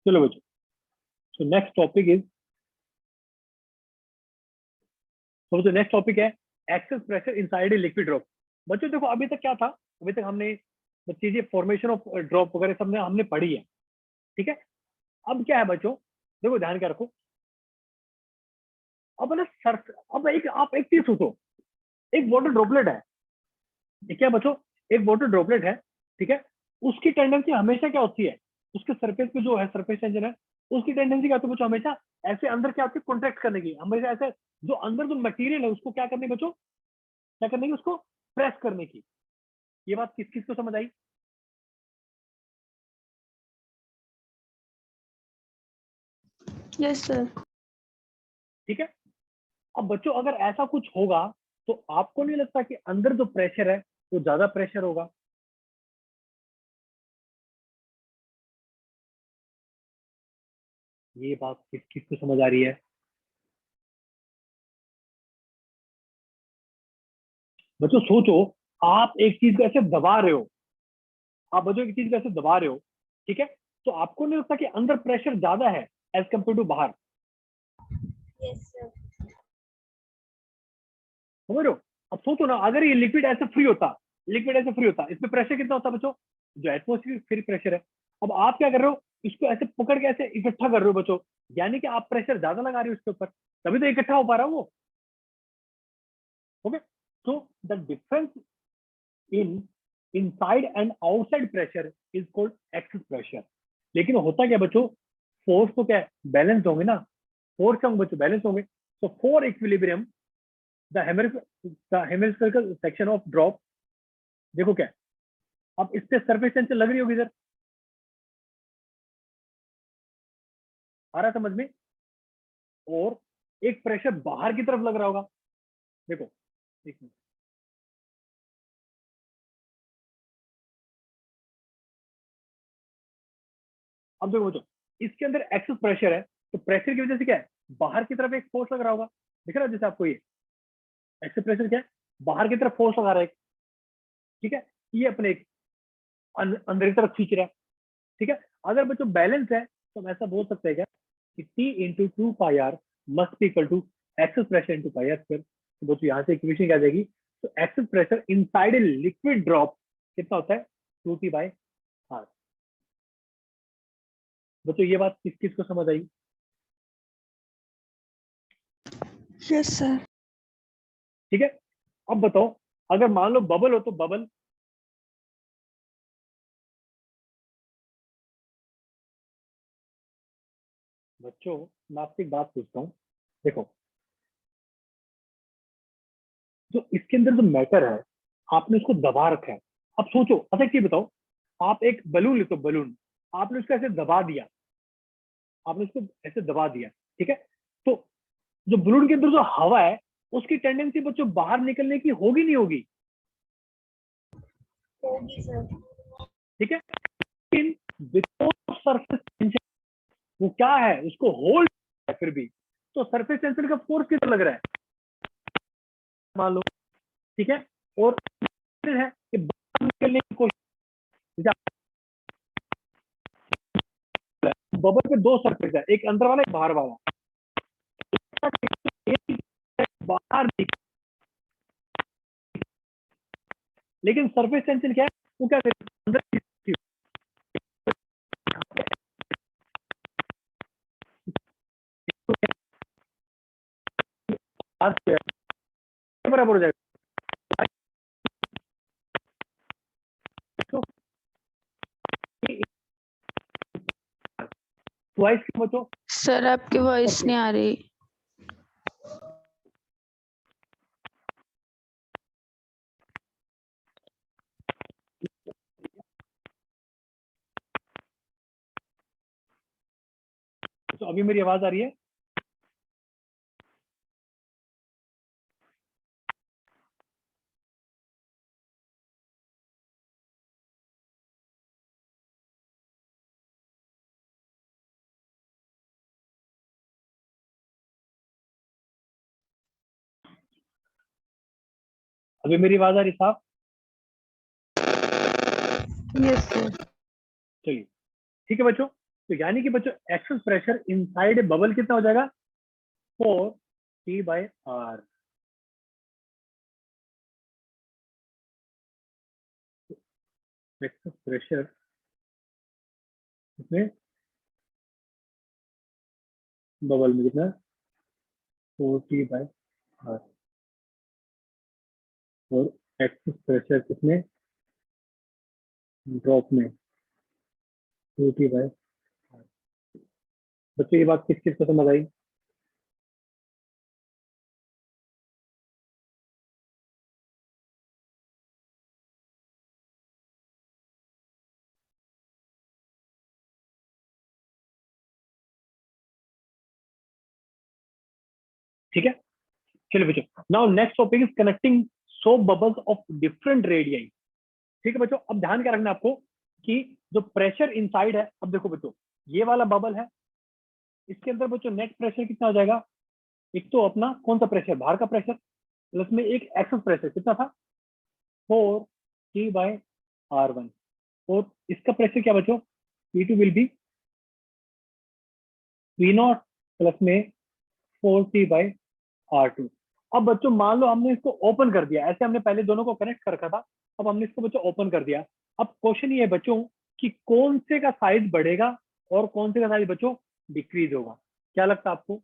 चलो बच्चों, सो नेक्स्ट टॉपिक इज, तो जो नेक्स्ट टॉपिक है access pressure inside a liquid drop. बच्चों देखो अभी तक क्या था, अभी तक हमने चीजें फॉर्मेशन ऑफ ड्रॉप वगैरह सब हमने पढ़ी है। ठीक है, अब क्या है बच्चों, देखो ध्यान क्या रखो, अब ना सर, अब एक आप एक चीज सोचो, एक वाटर ड्रॉपलेट है, ठीक है बच्चों, एक वाटर ड्रॉपलेट है। ठीक है, उसकी टेंडेंसी हमेशा क्या होती है, उसके सरफेस पे जो है सरफेस टेंशन है, उसकी टेंडेंसी क्या होती है बच्चों, हमेशा ऐसे अंदर क्या होती है, कॉन्ट्रैक्ट करने की, हमेशा ऐसे जो अंदर जो मटेरियल है उसको क्या करने की बच्चों, क्या करने की, उसको प्रेस करने की। ये बात किस किस को समझ आई? Yes, sir. ठीक है। अब बच्चों अगर ऐसा कुछ होगा तो आपको नहीं लगता कि अंदर जो प्रेशर है वो ज्यादा प्रेशर होगा? ये बात किस किस को समझ आ रही है? बच्चों सोचो, आप एक चीज को ऐसे दबा रहे हो, आप बच्चों एक चीज को ऐसे दबा रहे हो, ठीक है, तो आपको नहीं लगता कि अंदर प्रेशर ज्यादा है एज कम्पेयर टू बाहर? Yes, sir. समझ रहे हो? अब सोचो ना, अगर ये लिक्विड ऐसे फ्री होता, लिक्विड ऐसे फ्री होता, इसमें प्रेशर कितना होता बच्चों? जो एटमोस्फियर फ्री प्रेशर है। अब आप क्या कर रहे हो, इसको ऐसे पकड़ के ऐसे इकट्ठा कर रहे हो बच्चों, यानी कि आप प्रेशर ज्यादा लगा रहे हो इसके ऊपर, तभी तो इकट्ठा हो पा रहा है वो। Okay, so the difference in inside and outside pressure is called excess pressure. लेकिन होता क्या बच्चों, फोर्स तो क्या बैलेंस होंगे ना, फोर्स क्या होंगे बच्चों, बैलेंस होंगे। तो for equilibrium the hemispherical section of drop, देखो क्या, अब इस पे सरफेस टेंशन लग रही होगी इधर, आ रहा समझ में, और एक प्रेशर बाहर की तरफ लग रहा होगा। देखो एक मिनट, अब देखो बच्चों, इसके अंदर एक्सेस प्रेशर है, तो प्रेशर की वजह से क्या है, बाहर की तरफ एक फोर्स लग रहा होगा, दिख रहा है जैसे आपको, ये एक्सेस प्रेशर क्या है, बाहर की तरफ फोर्स लगा रहा है, ठीक है, ये अपने एक अंदर की तरफ खींच रहा है, ठीक है। अगर बच्चों बैलेंस है तो हम ऐसा बोल सकते हैं क्या कि T into 2πr must be equal to excess pressure into pi r square. तो बच्चों यहाँ से इक्वेशन क्या आ जाएगी, तो excess pressure inside a liquid drop कितना होता है, 2T/r। बच्चों ये बात किस किस को समझ आई? Yes, sir. ठीक है। अब बताओ, अगर मान लो बबल हो तो बबल, बच्चों मैं आपसे एक बात पूछता हूँ, देखो जो इसके अंदर जो मैटर है आपने उसको दबा रखा है। अब सोचो, अच्छा ये बताओ, आप एक बलून लेते हो, बलून आपने उसको ऐसे दबा दिया, आपने उसको ऐसे दबा दिया, ठीक है, तो जो बलून के अंदर जो हवा है उसकी टेंडेंसी बच्चों बाहर निकलने की होगी नहीं होगी? होगी sir. ठीक है, लेकिन विदाउट सरफेस टेंशन वो क्या है, उसको होल्ड है फिर भी, तो सरफेस टेंशन का फोर्स कितना लग रहा है मान लो, ठीक है, और फिर है कि बाहर निकलने की कोशिश, बबल पे दो सरफेस है, एक अंदर वाला एक बाहर वाला, एक बाहर निकल, लेकिन सरफेस टेंशन क्या है, वो क्या करे अंदर बराबर हो जाएगा। तो ट्वाइस के बच्चों, सर आपकी वॉइस नहीं आ रही। तो अभी मेरी आवाज आ रही है? अभी मेरी आवाज आ रही साहब? Yes sir. चलिए ठीक है बच्चों, तो यानी कि बच्चों एक्सेस प्रेशर इनसाइड ए बबल कितना हो जाएगा, 4T/r। एक्सेस प्रेशर इसमें बबल में कितना, 4T/r, और एक्सेस प्रेशर कितने ड्रॉप में, 2T/r। बच्चों ये बात किस किस को समझ आई? ठीक है, चलिए बच्चों, now next topic is connecting soap bubbles of different radii. ठीक है बच्चों, अब ध्यान क्या रखना आपको कि जो प्रेशर इनसाइड है, अब देखो बच्चों ये वाला बबल है, इसके अंदर बच्चों नेट प्रेशर कितना हो जाएगा, एक तो अपना कौन सा प्रेशर, बाहर का प्रेशर, प्लस में एक एक्सेस प्रेशर कितना था 4T/R1, और इसका प्रेशर क्या बच्चों P2 will be V0 plus में 4T/R2। अब बच्चों मान लो हमने इसको ओपन कर दिया, ऐसे हमने पहले दोनों को कनेक्ट कर रखा था, अब हमने इसको बच्चों ओपन कर दिया। अब क्वेश्चन ये है बच्चों कि कौन से का साइज बढ़ेगा और कौन से का साइज बच्चों डिक्रीज होगा, क्या लगता है आपको?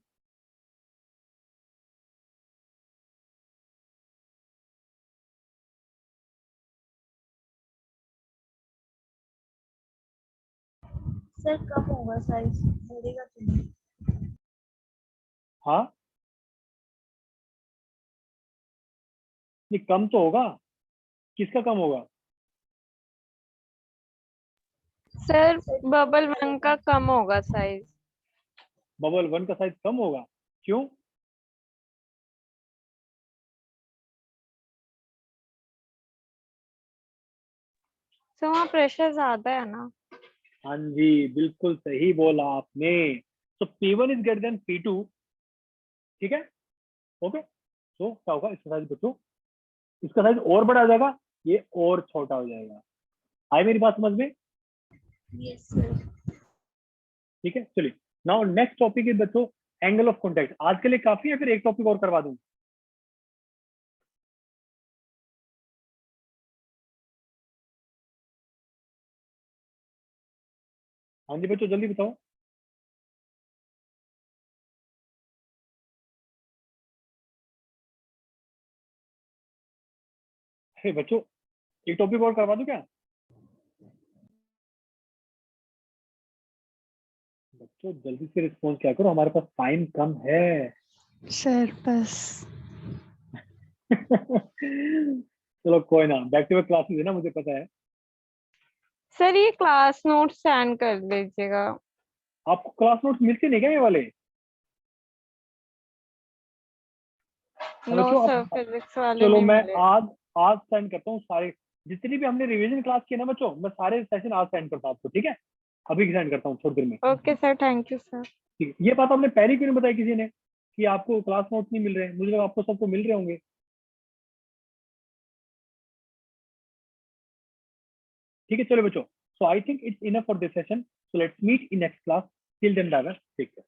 सर कम होगा साइज, बढ़ेगा तो नहीं। हाँ, नहीं कम तो होगा, किसका कम होगा? सर बबल 1 का कम होगा साइज। बबल 1 का साइज कम होगा, क्यों? सर वहाँ प्रेशर ज्यादा है ना। हाँ जी, बिल्कुल सही बोला आपने। तो P1 is greater than P2, ठीक है, ओके। तो क्या होगा इसका साइज बच्चों, इसका साइज और बड़ा हो जाएगा, ये और छोटा हो जाएगा। आई मेरी बात समझ में? Yes sir. ठीक है, चलिए नाउ नेक्स्ट टॉपिक इज बच्चों एंगल ऑफ कॉन्टैक्ट। आज के लिए काफी है, फिर एक टॉपिक और करवा दूं? हाँ जी बच्चों, जल्दी बताओ। हे बच्चों, एक टॉपिक और करवा दूं क्या? बच्चों जल्दी से रिस्पॉन्स क्या करो, हमारे पास टाइम कम है। सर बस। चलो कोई ना, बैक टू बैक क्लासेस है ना, मुझे पता है। सर ये क्लास नोट सेंड कर दीजिएगा। आपको क्लास नोट्स मिलते नहीं क्या ये वाले? नो बच्चों सर, अब फिजिक्स वाले चलो नहीं मैं मिले। आज आज सेंड करता हूँ सारे, जितनी भी हमने रिवीजन क्लास की है ना बच्चों, मैं सारे सेशन आज सेंड करता हूँ आपको, ठीक है? अभी सेंड करता हूँ थोड़ी देर में। Okay sir, thank you sir. ठीक है, ये बात आपने पहले क्यों नहीं बताई किसी ने कि आपको क्लास नोट्स नहीं मिल रहे हैं? मुझे लगा आपको सबको मिल रहे होंगे। ठीक है चलो बच्चों, so I think it's enough for this session, so let's meet in next class, till then bye bye, take care.